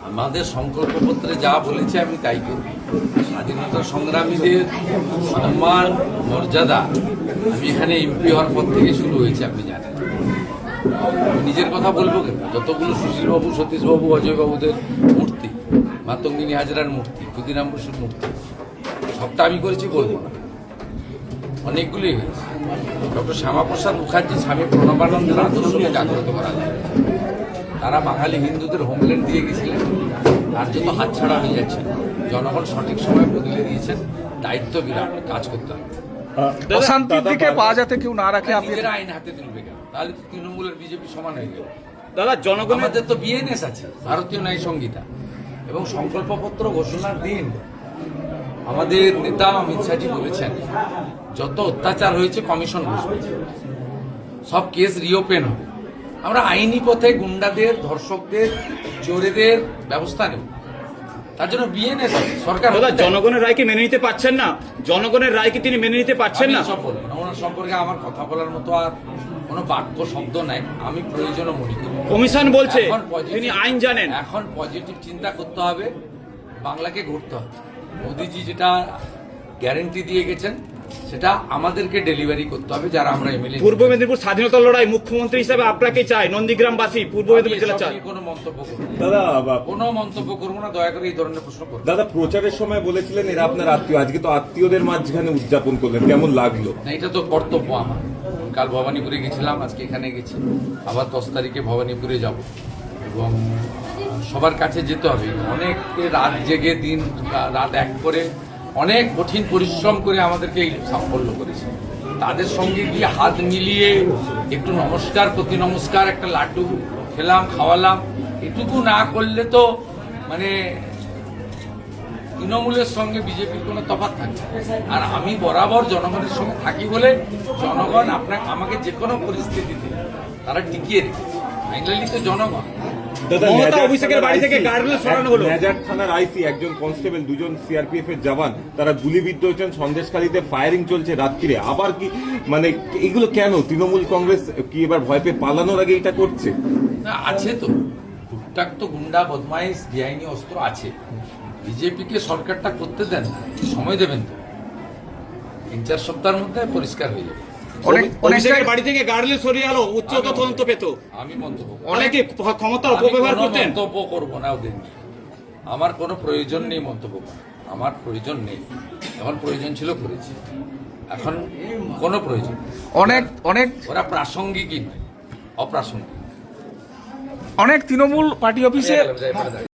আমাদের সংকল্পপত্রে যা বলেছে আমি তাই করব। স্বাধীনতা সংগ্রামীদের সম্মান মর্যাদা আমি এখানে এমপি হওয়ার পর থেকে শুরু হয়েছে, আপনি জানেন। নিজের কথা বলবো কেন? যতগুলো সুশীলবাবু, সতীশবাবু, অজয়বাবুদের মূর্তি, মাতঙ্গিনী হাজরার মূর্তি, ক্ষুদিরাম বসুর মূর্তি, সবটা আমি করেছি বলবো না, অনেকগুলি হয়েছে। ডক্টর শ্যামাপ্রসাদ মুখার্জি, স্বামী প্রণবানন্দের আদর্শকে জাগ্রত করা যায়। তারা বাঙালি হিন্দুদের হোমল্যান্ড দিয়ে গেছিলেন, আর যত হাতছাড়া হয়ে যাচ্ছে। জনগণ সঠিক সময় বদলে দিয়েছেন, দায়িত্ব বিরাট, কাজ করতে হবে। অশান্তির দিকে পা যাতে কেউ না রাখে, আপনি নিজেরা আইন হাতে তুলবে কেন? তাহলে তো তৃণমূলের বিজেপি সমান হয়ে গেল। দাদা, আমাদের তো বিএনএস আছে, ভারতীয় ন্যায় সংহিতা, এবং সংকল্পপত্র ঘোষণার দিন আমাদের নেতা অমিত শাহজি বলেছেন যত অত্যাচার হয়েছে কমিশন বসবে, সব কেস রিওপেন হবে। আমরা আইনি পথে গুন্ডাদের, ধর্ষকদের, চোরেদের ব্যবস্থা নেব। তার জন্য বিএনএস সরকার। জনগণের রায়কে মেনে নিতে পারছেন না? জনগণের রায়কে তিনি মেনে নিতে পারছেন না? সব বলবো না, ওনার সম্পর্কে আমার কথা বলার মতো আর কোনো বাক্য শব্দ নাই। আমি প্রয়োজনও মনে করি। কমিশন বলছে তিনি আইন জানেন। এখন পজিটিভ চিন্তা করতে হবে, বাংলাকে ঘুরতে হবে। মোদিজি যেটা গ্যারেন্টি দিয়ে গেছেন সেটা আমাদেরকে ডেলিভারি করতে হবে, যারা আমরা এমএলএ। পূর্ব মেদিনীপুর স্বাধীনতা লড়াই মুখ্যমন্ত্রী হিসেবে আপনাকে চাই, নন্দীগ্রামবাসী পূর্ব মেদিনীপুর জেলা চাই। কোনো মন্তব্য করবো দাদা, কোনো মন্তব্য করবো না, দয়া করে এই ধরনের প্রশ্ন করবো। দাদা প্রচারের সময় বলেছিলেন এরা আপনার আত্মীয়, আজকে তো আত্মীয়দের মাঝখানে উদযাপন করলেন, কেমন লাগলো? না, এটা তো কর্তব্য আমার। কাল ভবানীপুরে গেছিলাম, আজকে এখানে গেছি, আবার 10 তারিখে ভবানীপুরে যাব, এবং সবার কাছে যেতে হবে। অনেক রাত জেগে, দিন রাত এক করে, অনেক কঠিন পরিশ্রম করে আমাদেরকে এই সাফল্য করেছে। তাদের সঙ্গে গিয়ে হাত মিলিয়ে একটু নমস্কার, প্রতি নমস্কার, একটা লাড্ডু খেলাম, খাওয়ালাম, এটুকু না করলে তো মানে তৃণমূলের সঙ্গে বিজেপির কোনো তফাৎ থাকে। আর আমি বরাবর জনগণের সঙ্গে থাকি বলে জনগণ আমাকে যে কোনো পরিস্থিতিতে তারা টিকিয়ে রেখেছে। ফাইনালি তো জনগণ। অভিষেকের বাড়ি থেকে গার্ডরেল সরানো হলো। মেজার থানার আইসি, একজন কনস্টেবল, 2জন সিআরপিএফ এর জওয়ান, তারা গুলিবিদ্ধ হয়েছেন। সন্দেশখালীতে ফায়ারিং চলছে রাত্রিরে। আবার কি মানে এগুলো কেন? তৃণমূল কংগ্রেস কি এবার ভয় পেয়ে পালানোর আগে এটা করছে? না, আছে তো টুকটাক তো গুন্ডা, বদমাইশ, বেআইনি অস্ত্র আছে। বিজেপিকে সরকারটা করতে দেন, সময় দেবেন তো, 3-4 সপ্তাহের মধ্যে পরিষ্কার হয়ে যাবে। অভিষেকের বাড়ি থেকে গার্ডরেল সরিয়ে আলো, উচ্চতর তদন্ত পেত। আমি মন্তব্য অনেকে ক্ষমতা অপব্যবহার করতেন। মন্তব্য করবো না ওদের নিয়ে। আমার কোনো প্রয়োজন নেই মন্তব্য করার, আমার প্রয়োজন নেই। এখন প্রয়োজন ছিল করেছি, এখন কোনো প্রয়োজন নেই। অনেক ওরা প্রাসঙ্গিকই নয়, অপ্রাসঙ্গিক। তৃণমূল পার্টি অফিসে